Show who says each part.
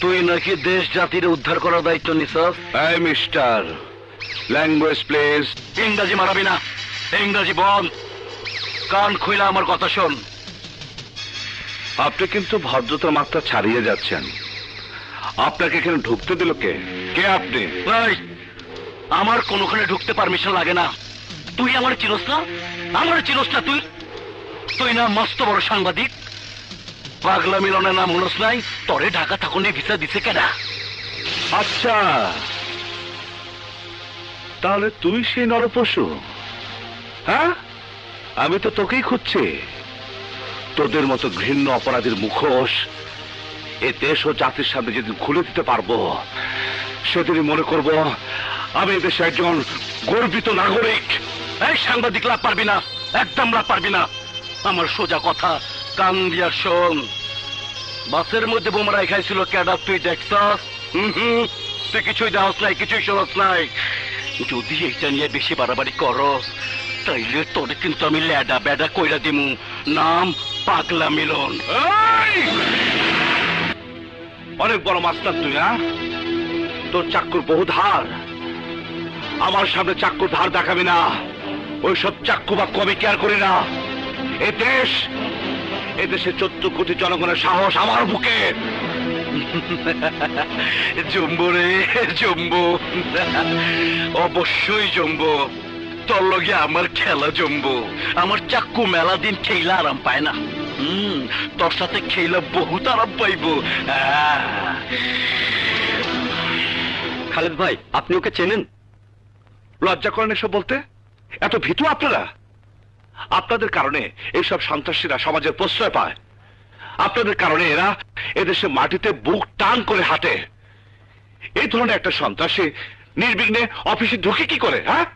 Speaker 1: তুই নাকি দেশ জাতির উদ্ধার করার দায়িত্ব নিছস?
Speaker 2: এই মিস্টার, ল্যাঙ্গুয়েজ প্লিজ।
Speaker 1: ইংরাজি মারাবি না, ইংরাজি বল। কান খুইলা আমার কথা শোন।
Speaker 2: আপনি কিন্তু ভদ্রতার মাত্রা ছাড়িয়ে যাচ্ছেন। আপনাকে এখানে ঢুকতে দিল কে? কে আপনি?
Speaker 1: এই, আমার কোনোখানে ঢুকতে পারমিশন লাগে না। তুই আমার চিনস না? আমার চিনস না তুই? তুই না মস্ত বড় সাংবাদিক, পাগলা মিলনের নাম হনস নাই? তরে ঢাকা থাকুনে ভিসা দিছে কেনা?
Speaker 2: আচ্ছা, তাহলে তুই সেই নরপশু? হ্যাঁ, আমি তো তোকেই খুঁজছি। তোদের মতো ঘৃণ্য অপরাধীর মুখোশ এ দেশ ও জাতির সামনে যেদিন খুলে দিতে পারবো, সেদিনই মনে করব আমি এদেশে একজন গর্বিত নাগরিক।
Speaker 1: এই সাংবাদিক লাভ পারবি না, একদম লাভ পারবি না। আমার সোজা কথা, কান দিয়া শোন। বাসের মধ্যে বোমরা খাইছিল ক্যাডা, তুই দেখছস? তুই কিছুই দেহস নাই, কিছুই শোনস নাই। যদি এইটা নিয়ে বেশি বাড়াবাড়ি করস, তাইলে তোরে কিন্তু আমি ল্যাডা ব্যাডা কইরা দিমু। নাম পাগলা মিলন।
Speaker 2: এই! অনেক বড় মাস্টার তুই, হ্যাঁ? তোর চাক্কুর বহু ধার। আমার সামনে চাক্কুর ধার দেখাবি না। ওইসব চাক্কু বাক্য আমি কেয়ার করি না। এদেশে 14 কোটি জনগণের সাহস আমার বুকে।
Speaker 1: জম্বো রে জম্বো, অবশ্যই জম্বো। তোর লগে আমার খেলা জম্বো। আমার চাক্কু মেলা দিন খেইলা আরাম পায় না। তোর সাথে খেইলা বহুত আরাম পাইব। খালেদ ভাই, আপনি ওকে চেনেন?
Speaker 2: লজ্জা করেন এসব বলতে? এত ভীতু আপনারা? আপনাদের কারণে এইসব সন্ত্রাসীরা সমাজের প্রশ্রয় পায়। আপনাদের কারণে এরা এদেশে মাটিতে বুক টান করে হাঁটে। এই ধরনের একটা সন্ত্রাসী নির্বিঘ্নে অফিসে ঢুকে কি করে, হ্যাঁ?